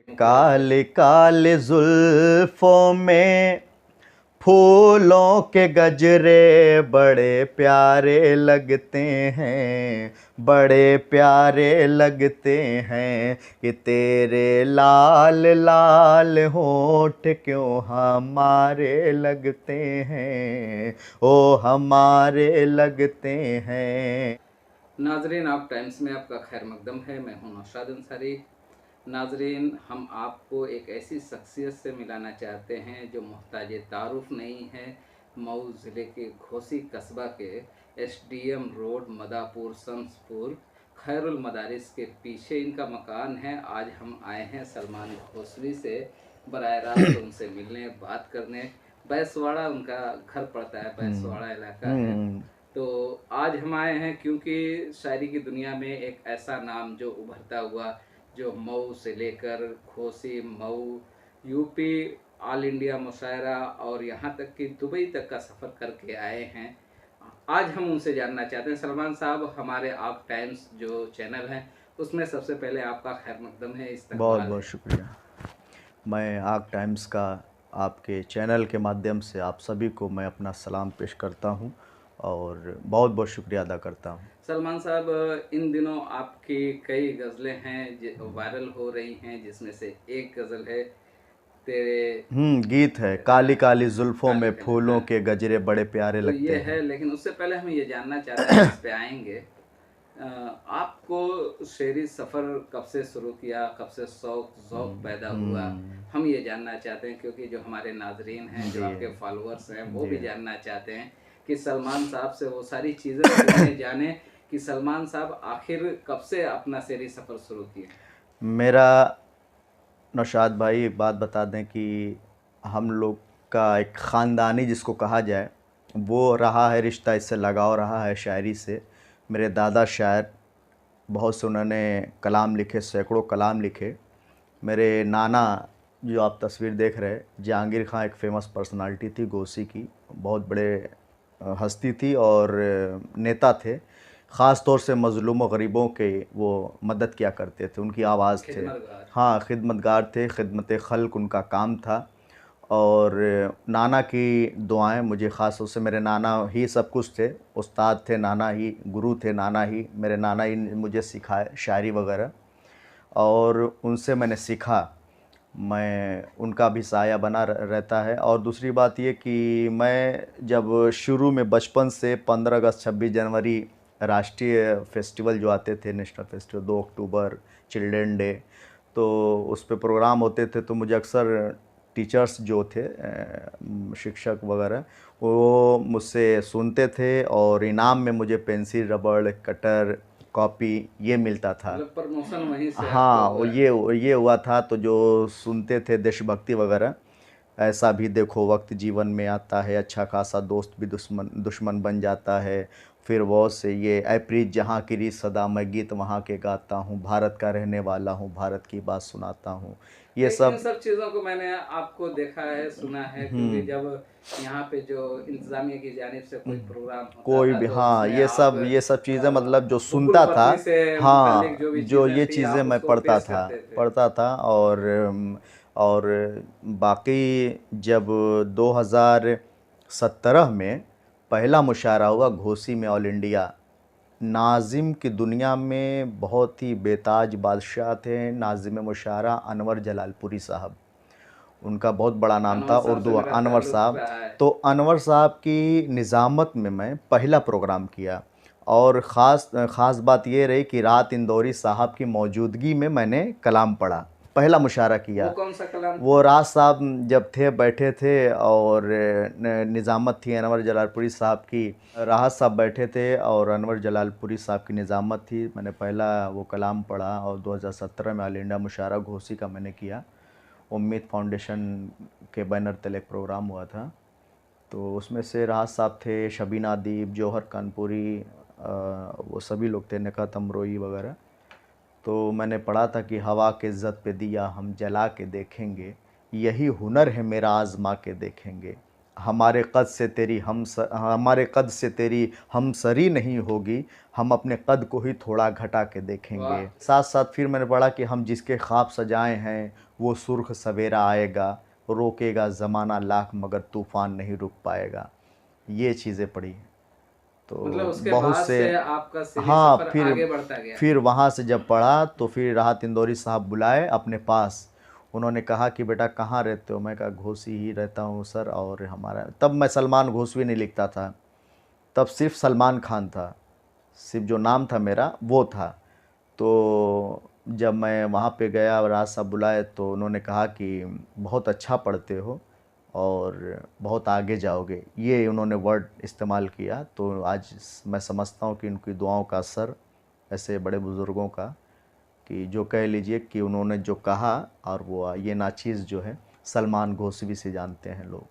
काले काले जुल्फों में फूलों के गजरे बड़े प्यारे लगते हैं, बड़े प्यारे लगते हैं कि तेरे लाल लाल होठ क्यों हमारे लगते हैं, ओ हमारे लगते हैं। नाजरीन, आप टाइम्स में आपका खैर मकदम है। मैं हूं नौशाद अंसारी। नाजरीन, हम आपको एक ऐसी शख्सियत से मिलाना चाहते हैं जो मोहताज तारुफ नहीं है। मऊ ज़िले के घोसी कस्बा के एसडीएम रोड मदापुर शम्सपुर खैरुल मदारिस के पीछे इनका मकान है। आज हम आए हैं सलमान घोसरी से बराह रास्त उनसे मिलने, बात करने। बैसवाड़ा उनका घर पड़ता है, बैसवाड़ा इलाका है। तो आज हम आए हैं क्योंकि शायरी की दुनिया में एक ऐसा नाम जो उभरता हुआ, जो मऊ से लेकर Ghosi, Mau, UP, all India mushaira और यहाँ तक कि दुबई तक का सफ़र करके आए हैं। आज हम उनसे जानना चाहते हैं। सलमान साहब, हमारे आप टाइम्स जो चैनल है उसमें सबसे पहले आपका खैर मकदम है, बहुत इस्तकबाल बहुत है। शुक्रिया। मैं आग टाइम्स का आपके चैनल के माध्यम से आप सभी को मैं अपना सलाम पेश करता हूं और बहुत बहुत शुक्रिया अदा करता हूं। सलमान साहब, इन दिनों आपकी कई गज़लें हैं जो वायरल हो रही हैं, जिसमें से एक गज़ल है तेरे गीत है काली काली जुल्फ़ों काले में काले, फूलों हाँ। के गजरे बड़े प्यारे तो लगते ये है, हैं। लेकिन उससे पहले हम ये जानना चाहते हैं, हम इस पे आएंगे। आपको शेरी सफ़र कब से शुरू किया, कब से शौक ज़ौक़ पैदा हुआ, हम ये जानना चाहते हैं। क्योंकि जो हमारे नाजरीन हैं, जो जी आपके फॉलोअर्स हैं, वो जी भी जानना चाहते हैं कि सलमान साहब से वो सारी चीज़ें सुने, जाने कि सलमान साहब आखिर कब से अपना शेरी सफ़र शुरू किए। मेरा नौशाद भाई एक बात बता दें कि हम लोग का एक ख़ानदानी जिसको कहा जाए वो रहा है, रिश्ता इससे लगाव रहा है शायरी से। मेरे दादा शायर, बहुत से उन्होंने कलाम लिखे, सैकड़ों कलाम लिखे। मेरे नाना, जो आप तस्वीर देख रहे हैं, जहांगीर खां, एक फ़ेमस पर्सनालिटी थी घोसी की, बहुत बड़े हस्ती थी और नेता थे। ख़ास तौर से मज़लूम व गरीबों के वो मदद किया करते थे, उनकी आवाज़ थे। खिदमतगार। हाँ, खिदमतगार थे, खिदमत खल्क उनका काम था। और नाना की दुआएं मुझे ख़ास तौर से, मेरे नाना ही सब कुछ थे, उस्ताद थे, नाना ही गुरु थे, नाना ही मेरे नाना ही ने मुझे सिखाए शायरी वगैरह, और उनसे मैंने सीखा। मैं उनका भी साया बना रहता है। और दूसरी बात ये कि मैं जब शुरू में बचपन से 15 अगस्त 26 जनवरी राष्ट्रीय फेस्टिवल जो आते थे, नेशनल फेस्टिवल, 2 अक्टूबर, चिल्ड्रन डे, तो उस पे प्रोग्राम होते थे, तो मुझे अक्सर टीचर्स जो थे, शिक्षक वगैरह, वो मुझसे सुनते थे और इनाम में मुझे पेंसिल, रबड़, कटर, कॉपी ये मिलता था। मतलब प्रमोशन वहीं से आपको हाँ, वो हुआ है। ये हुआ था। तो जो सुनते थे देशभक्ति वगैरह, ऐसा भी देखो वक्त जीवन में आता है, अच्छा खासा दोस्त भी दुश्मन दुश्मन बन जाता है। फिर वो से ये ऐ प्रीत जहाँ की रीत सदा, मैं गीत वहाँ के गाता हूँ, भारत का रहने वाला हूँ, भारत की बात सुनाता हूँ, ये इन सब। सब चीज़ों को मैंने आपको देखा है, सुना है। क्योंकि जब यहाँ पे जो इंतज़ामिया की जानिब से कोई प्रोग्राम होता कोई था भी, तो हाँ, उसमें आप ये सब चीज़ें मतलब जो हुक्कुल सुनता था। पत्नी से मुतल्लिक जो हाँ, भी जो चीज़ें ये थी, चीज़ें आप मैं उसको पढ़ता पेश था करते थे। और बाकी जब 2017 में पहला मुशायरा हुआ घोसी में, ऑल इंडिया, नाज़िम की दुनिया में बहुत ही बेताज बादशाह थे नाज़िम मुशायरा, अनवर जलालपुरी साहब, उनका बहुत बड़ा नाम अनवर था, साहब से उर्दू मेरा अनवर ताल्लुक़ साहब। रहा है। तो अनवर साहब की निज़ामत में मैं पहला प्रोग्राम किया, और ख़ास बात ये रही कि रात इंदौरी साहब की मौजूदगी में मैंने कलाम पढ़ा, पहला मुशायरा वो किया। कौन सा कलाम वो था? राज साहब जब थे, बैठे थे, और निज़ामत थी अनवर जलालपुरी साहब की, राहत साहब बैठे थे और अनवर जलालपुरी साहब की निज़ामत थी। मैंने पहला वो कलाम पढ़ा और 2017 में ऑल इंडिया मुशायरा घोसी का मैंने किया। उम्मीद फाउंडेशन के बैनर तले एक प्रोग्राम हुआ था, तो उसमें से राहत साहब थे, शबीना अदीब, जौहर कानपुरी, वो सभी लोग थे, नकात अमरोई वगैरह। तो मैंने पढ़ा था कि हवा के इज़्ज़त पे दिया हम जला के देखेंगे, यही हुनर है मेरा आज़मा के देखेंगे, हमारे कद से तेरी हमसरी नहीं होगी, हम अपने कद को ही थोड़ा घटा के देखेंगे। वाह। साथ साथ फिर मैंने पढ़ा कि हम जिसके ख्वाब सजाए हैं वो सुर्ख सवेरा आएगा, रोकेगा ज़माना लाख मगर तूफ़ान नहीं रुक पाएगा। ये चीज़ें पढ़ी। मतलब तो उसके बहुत बाद से, से आपका सीढ़ी हाँ, सफर फिर आगे बढ़ता गया। वहाँ से जब पढ़ा तो फिर राहत इंदौरी साहब बुलाए अपने पास। उन्होंने कहा कि बेटा कहाँ रहते हो? मैं कहा घोसी ही रहता हूँ सर। और हमारा तब मैं सलमान घोसवी नहीं लिखता था, तब सिर्फ सलमान खान था, सिर्फ जो नाम था मेरा वो था। तो जब मैं वहाँ पे गया और राज साहब बुलाए तो उन्होंने कहा कि बहुत अच्छा पढ़ते हो और बहुत आगे जाओगे, ये उन्होंने वर्ड इस्तेमाल किया। तो आज मैं समझता हूँ कि उनकी दुआओं का असर, ऐसे बड़े बुज़ुर्गों का, कि जो कह लीजिए कि उन्होंने जो कहा, और वो ये नाचीज़ जो है सलमान घोसवी से जानते हैं लोग।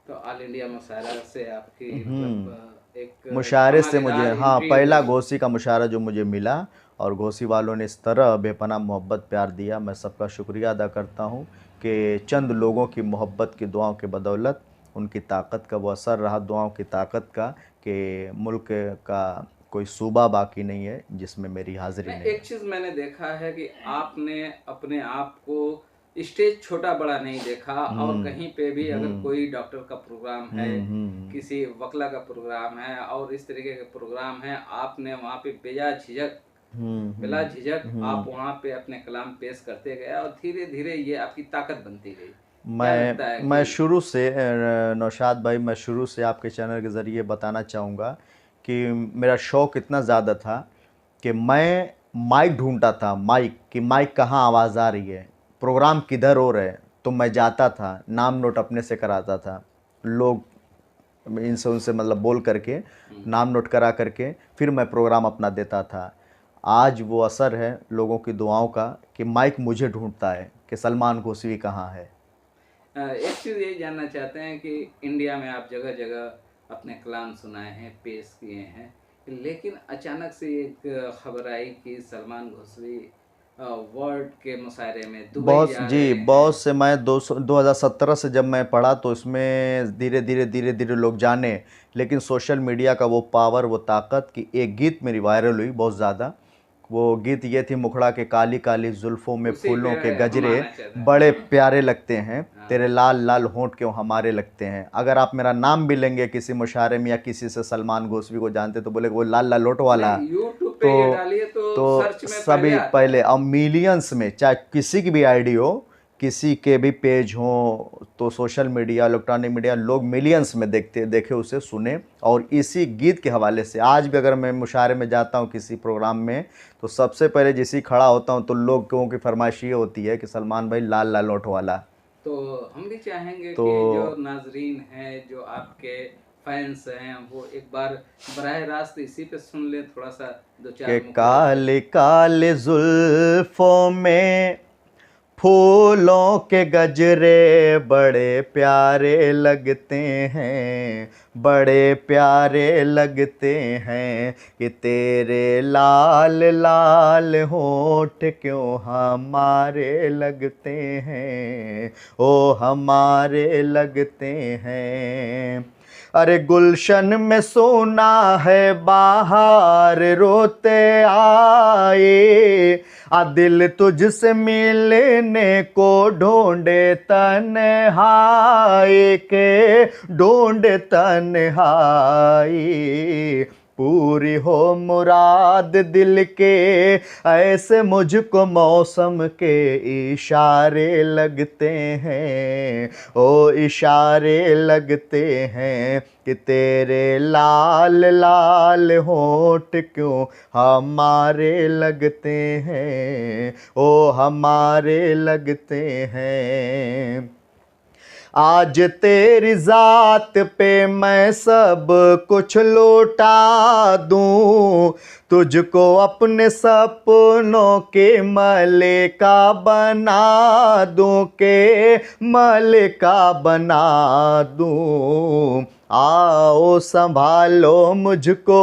तो ऑल इंडिया मुशायरा से आपकी मतलब एक मुशायरे से मुझे, धमाकेदार हाँ, एंट्री पहला हुई। घोसी का मुशायरा जो मुझे मिला, और घोसी वालों ने इस तरह बेपनाह मोहब्बत प्यार दिया, मैं सबका शुक्रिया अदा करता हूँ कि चंद लोगों की मोहब्बत की दुआओं के बदौलत, उनकी ताकत का वो असर रहा, दुआओं की ताकत का, कि मुल्क का कोई सूबा बाकी नहीं है जिसमें मेरी हाज़िरी नहीं एक है। चीज मैंने देखा है कि आपने अपने आप को स्टेज छोटा बड़ा नहीं देखा, और कहीं पे भी अगर कोई डॉक्टर का प्रोग्राम है, किसी वकला का प्रोग्राम है और इस तरीके के प्रोग्राम है, आपने वहाँ पे बिला झिझक आप वहाँ पे अपने कलाम पेश करते गए और धीरे धीरे ये आपकी ताकत बनती गई। क्या लगता है मैं कि शुरू से, नौशाद भाई, मैं शुरू से आपके चैनल के ज़रिए बताना चाहूँगा कि मेरा शौक़ इतना ज़्यादा था कि मैं माइक ढूंढता था, माइक, कि माइक कहाँ आवाज़ आ रही है, प्रोग्राम किधर हो रहे हैं। तो मैं जाता था, नाम नोट अपने से कराता था, लोग इनसे उनसे मतलब बोल करके नाम नोट करा करके फिर मैं प्रोग्राम अपना देता था। आज वो असर है लोगों की दुआओं का कि माइक मुझे ढूंढता है कि सलमान घोसवी कहाँ है। एक चीज़ ये जानना चाहते हैं कि इंडिया में आप जगह जगह अपने कलाम सुनाए हैं, पेश किए हैं, लेकिन अचानक से एक खबर आई कि सलमान घोसवी वर्ल्ड के मुशायरे में दुबई बहुत जा जी, रहे हैं। बहुत से, मैं 2017 से जब मैं पढ़ा तो इसमें धीरे धीरे धीरे धीरे लोग जाने, लेकिन सोशल मीडिया का वो पावर, वो ताकत, कि एक गीत मेरी वायरल हुई बहुत ज़्यादा। वो गीत ये थी, मुखड़ा के काली काली जुल्फ़ों में उसी पे फूलों के हम गजरे आना चाहते बड़े हैं। प्यारे लगते हैं, हाँ। तेरे लाल लाल होंठ क्यों हमारे लगते हैं। अगर आप मेरा नाम भी लेंगे किसी मुशायरे में या किसी से सलमान घोसवी को जानते तो बोले वो लाल लाल होंठ वाला। नहीं, यूट्यूब पे ये तो डालिए तो सर्च में पहले सभी आता पहले, है। अब मिलियंस में, चाहे किसी की भी आईडी हो, किसी के भी पेज हो, तो सोशल मीडिया, इलेक्ट्रॉनिक मीडिया, लोग मिलियंस में देखे उसे, सुने। और इसी गीत के हवाले से आज भी अगर मैं मुशायरे में जाता हूँ किसी प्रोग्राम में, तो सबसे पहले जिसी खड़ा होता हूँ तो लोगों की फरमाइश ये होती है कि सलमान भाई लाल लाल होठ वाला। तो हम भी चाहेंगे तो कि जो नाजरीन हैं, जो आपके फैंस हैं, वो एक बार बराह रास्त इसी पे सुन लें, थोड़ा सा दो के चार मुखड़े से। काले काले जुल्फों में फूलों के गजरे बड़े प्यारे लगते हैं, बड़े प्यारे लगते हैं, कि तेरे लाल लाल होठ क्यों हमारे लगते हैं, ओ हमारे लगते हैं। अरे गुलशन में सोना है बाहर रोते आए, आ दिल तुझसे मिलने को ढूंढे तन्हाई के, ढूंढे तन्हाई। पूरी हो मुराद दिल के, ऐसे मुझको मौसम के इशारे लगते हैं, ओ इशारे लगते हैं, कि तेरे लाल लाल होठ क्यों हमारे लगते हैं, ओ हमारे लगते हैं। आज तेरी ज़ात पे मैं सब कुछ लौटा दूँ, तुझको अपने सपनों के मलिका बना दूं, के मलिका बना दूं। आओ संभालो मुझको,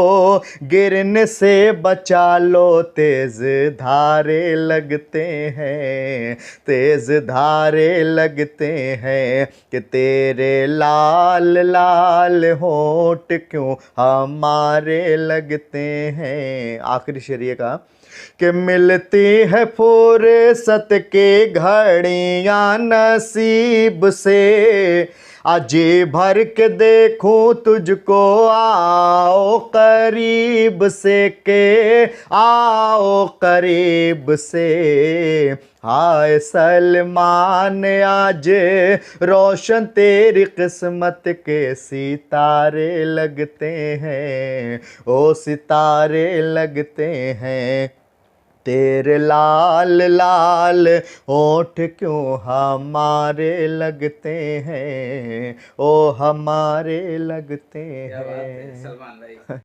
गिरने से बचा लो, तेज धारे लगते हैं, तेज धारे लगते हैं, कि तेरे लाल लाल होंठ क्यों हमारे लगते हैं। आखिरी शेर ये कहा कि मिलती है फुर्सत के घड़ियां नसीब से, जी भर के देखूं तुझको, आओ करीब से, के आओ करीब से। हाय सलमान आज रोशन तेरी किस्मत के सितारे लगते हैं, ओ सितारे लगते हैं, तेरे लाल लाल होंठ क्यों हमारे लगते हैं, ओ हमारे लगते क्या बात है हैं। सलमान भाई।